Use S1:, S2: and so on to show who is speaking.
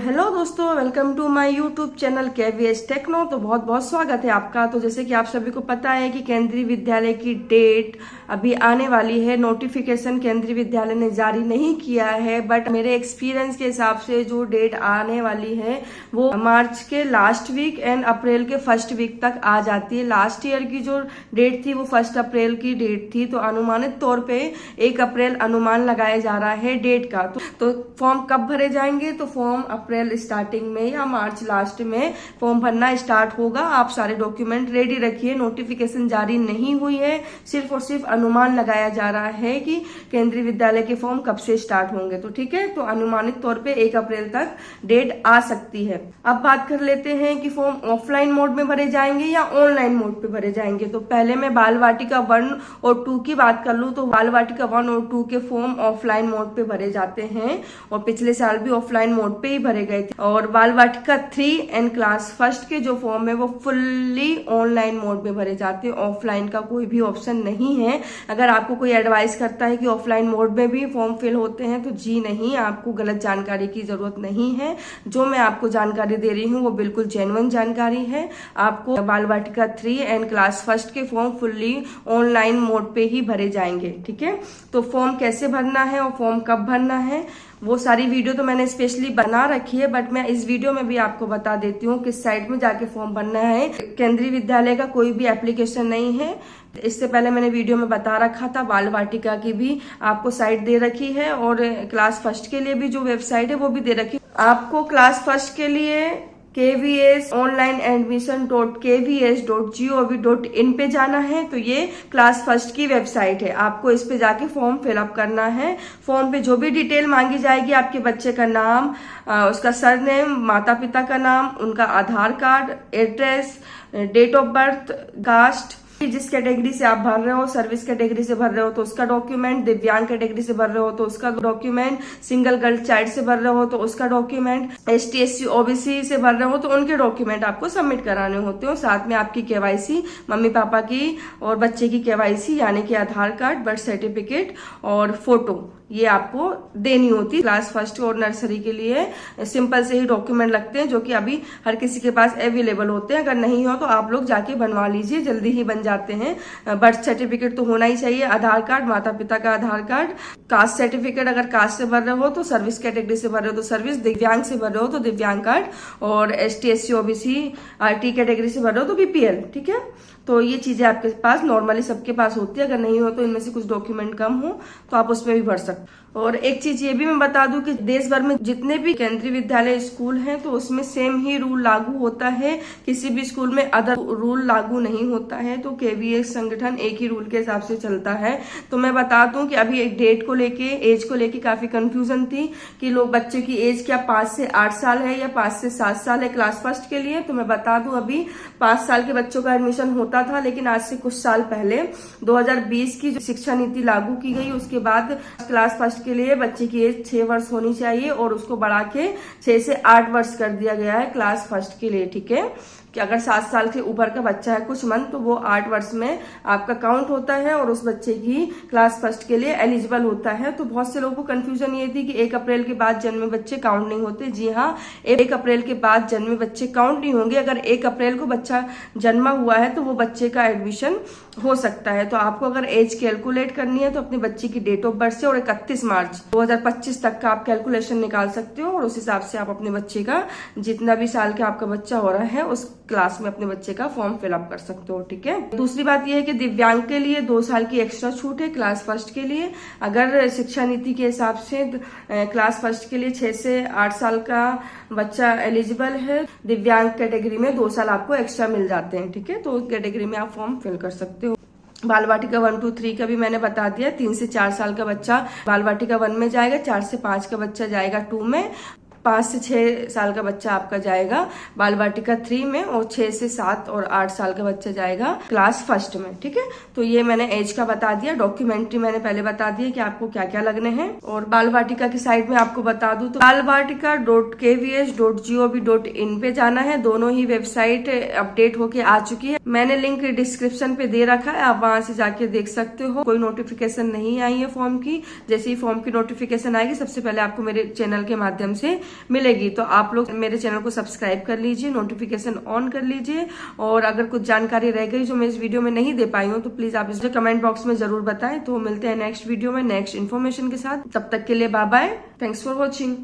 S1: Hello दोस्तों, welcome to my YouTube channel KVS Techno. तो बहुत बहुत स्वागत है आपका। तो जैसे कि आप सभी को पता है कि केंद्रीय विद्यालय की डेट अभी आने वाली है। नोटिफिकेशन केंद्रीय विद्यालय ने जारी नहीं किया है, बट मेरे एक्सपीरियंस के हिसाब से जो डेट आने वाली है वो मार्च के लास्ट वीक एंड अप्रैल के फर्स्ट वीक तक आ जाती है। लास्ट ईयर की जो डेट थी वो 1 अप्रैल की डेट थी, तो अनुमानित तौर पे 1 अप्रैल अनुमान लगाया जा रहा है डेट का। तो फॉर्म कब भरे जाएंगे? तो फॉर्म अप्रैल स्टार्टिंग में या मार्च लास्ट में फॉर्म भरना स्टार्ट होगा। आप सारे डॉक्यूमेंट रेडी रखिए। नोटिफिकेशन जारी नहीं हुई है, सिर्फ और सिर्फ अनुमान लगाया जा रहा है कि केंद्रीय विद्यालय के फॉर्म कब से स्टार्ट होंगे। तो ठीक है, तो अनुमानित तौर पे 1 अप्रैल तक डेट आ सकती है। अब बात कर लेते हैं कि फॉर्म ऑफलाइन मोड में भरे जाएंगे या ऑनलाइन मोड पे भरे जाएंगे। तो पहले मैं बाल वाटिका 1 और 2 की बात कर लूं तो बाल वाटिका 1 और 2 के फॉर्म ऑफलाइन मोड पे भरे जाते हैं और पिछले साल भी ऑफलाइन मोड पे ही भरे गए थे। और बाल वाटिका 3 एंड क्लास फर्स्ट के जो फॉर्म है वो फुल्ली ऑनलाइन मोड में भरे जाते हैं। ऑफलाइन का कोई भी ऑप्शन नहीं है। अगर आपको कोई एडवाइस करता है कि ऑफलाइन मोड में भी फॉर्म फिल होते हैं तो जी नहीं, आपको गलत जानकारी की जरूरत नहीं है। जो मैं आपको जानकारी दे रही हूँ वो बिल्कुल जेन्युइन जानकारी है। आपको बाल वाटिका 3 एंड क्लास फर्स्ट के फॉर्म फुल्ली ऑनलाइन मोड पे ही भरे जाएंगे। ठीक है, तो फॉर्म कैसे भरना है और फॉर्म कब भरना है वो सारी वीडियो तो मैंने स्पेशली बना रखी है, बट मैं इस वीडियो में भी आपको बता देती हूँ किस साइट में जाके फॉर्म भरना है। केंद्रीय विद्यालय का कोई भी एप्लीकेशन नहीं है। इससे पहले मैंने वीडियो में बता रखा था। बाल वाटिका की भी आपको साइट दे रखी है और क्लास फर्स्ट के लिए भी जो वेबसाइट है वो भी दे रखी है। आपको क्लास फर्स्ट के लिए KVS online admission.kvs.gov.in पे जाना है। तो ये क्लास फर्स्ट की वेबसाइट है। आपको इस पे जाके फॉर्म फिलअप करना है। फॉर्म पे जो भी डिटेल मांगी जाएगी, आपके बच्चे का नाम, उसका सरनेम, माता पिता का नाम, उनका Aadhaar card, address, date of birth, caste, जिस कैटेगरी से आप भर रहे हो, सर्विस कैटेगरी से भर रहे हो तो उसका डॉक्यूमेंट, दिव्यांग कैटेगरी से भर रहे हो तो उसका डॉक्यूमेंट, सिंगल गर्ल चाइल्ड से भर रहे हो तो उसका डॉक्यूमेंट, ST SC OBC से भर रहे हो तो उनके डॉक्यूमेंट आपको सबमिट कराने होते हो। साथ में आपकी KYC, मम्मी पापा की और बच्चे की KYC यानी कि आधार कार्ड, बर्थ सर्टिफिकेट और फोटो, ये आपको देनी होती है। क्लास फर्स्ट और नर्सरी के लिए सिंपल से ही डॉक्यूमेंट लगते हैं जो कि अभी हर किसी के पास अवेलेबल होते हैं। अगर नहीं हो तो आप लोग जाके बनवा लीजिए, जल्दी ही बन जाते हैं। बर्थ सर्टिफिकेट तो होना ही चाहिए, आधार कार्ड, माता पिता का आधार कार्ड, कास्ट सर्टिफिकेट, अगर कास्ट से भर रहे हो तो सर्विस कैटेगरी से भर रहे हो तो सर्विस, दिव्यांग से भर रहे हो तो दिव्यांग कार्ड और ST SC OBC RT category से भर रहे हो तो BPL। ठीक है, तो ये चीजें आपके पास नॉर्मली सबके पास होती है। अगर नहीं हो तो इनमें से कुछ डॉक्यूमेंट कम हो तो आप उसमें भी भर सकते। और एक चीज ये भी मैं बता दूं कि देश भर में जितने भी केंद्रीय विद्यालय स्कूल हैं तो उसमें सेम ही रूल लागू होता है। किसी भी स्कूल में अदर रूल लागू नहीं होता है। तो KVS संगठन एक ही रूल के हिसाब से चलता है। तो मैं बता दूं कि अभी एक डेट को लेके, एज को लेके काफी कंफ्यूजन थी कि लोग बच्चे की एज क्या 5 से 8 साल है या 5 से 7 साल है क्लास फर्स्ट के लिए। तो मैं बता दूं अभी 5 साल के बच्चों का एडमिशन होता था, लेकिन आज से कुछ साल पहले 2020 की जो शिक्षा नीति लागू की गई उसके बाद क्लास फर्स्ट के लिए बच्चे की एज 6 वर्ष होनी चाहिए और उसको बढ़ा के 6 से 8 वर्ष कर दिया गया है क्लास फर्स्ट के लिए। ठीक है, कि अगर 7 साल के ऊपर का बच्चा है कुछ मंथ तो वो 8 वर्ष में आपका काउंट होता है और उस बच्चे की क्लास फर्स्ट के लिए एलिजिबल होता है। तो बहुत से लोगों को कंफ्यूजन ये थी कि 1 अप्रैल के बाद जन्मे बच्चे काउंट नहीं होते। जी हाँ, 1 अप्रैल के बाद जन्मे बच्चे काउंट नहीं होंगे। अगर 1 अप्रैल को बच्चा जन्मा हुआ है तो वो बच्चे का एडमिशन हो सकता है। तो आपको अगर एज कैलकुलेट करनी है तो अपने बच्चे की डेट ऑफ बर्थ से और 31 मार्च 2025 तक का आप कैलकुलेशन निकाल सकते हो और उस हिसाब से आप अपने बच्चे का जितना भी साल का आपका बच्चा हो रहा है उस क्लास में अपने बच्चे का फॉर्म फिलअप कर सकते हो। ठीक है, दूसरी बात यह है कि दिव्यांग के लिए 2 साल की एक्स्ट्रा छूट है क्लास फर्स्ट के लिए। अगर शिक्षा नीति के हिसाब से क्लास फर्स्ट के लिए 6 से 8 साल का बच्चा एलिजिबल है, दिव्यांग कैटेगरी में 2 साल आपको एक्स्ट्रा मिल जाते हैं। ठीक है, तो उस कैटेगरी में आप फॉर्म फिल कर सकते हो। बाल वाटिका 1 2 3 का भी मैंने बता दिया। 3 से 4 साल का बच्चा बाल वाटिका 1 में जाएगा, 4 से 5 का बच्चा जाएगा 2 में, 5 से 6 साल का बच्चा आपका जाएगा बाल वाटिका 3 में और 6 से 7 और 8 साल का बच्चा जाएगा क्लास फर्स्ट में। ठीक है, तो ये मैंने एज का बता दिया। डॉक्यूमेंट्री मैंने पहले बता दिया कि आपको क्या क्या लगने हैं। और बाल वाटिका की साइट में आपको बता दूं तो balvatika.kvs.gov.in पे जाना है। दोनों ही वेबसाइट अपडेट होके आ चुकी है। मैंने लिंक डिस्क्रिप्शन पे दे रखा है, आप वहां से जाके देख सकते हो। कोई नोटिफिकेशन नहीं आई है फॉर्म की। जैसे ही फॉर्म की नोटिफिकेशन आएगी सबसे पहले आपको मेरे चैनल के माध्यम से मिलेगी। तो आप लोग मेरे चैनल को सब्सक्राइब कर लीजिए, नोटिफिकेशन ऑन कर लीजिए, और अगर कुछ जानकारी रह गई जो मैं इस वीडियो में नहीं दे पाई हूँ तो प्लीज आप इसे कमेंट बॉक्स में जरूर बताएं। तो मिलते हैं नेक्स्ट वीडियो में नेक्स्ट इन्फॉर्मेशन के साथ। तब तक के लिए bye bye, thanks for watching.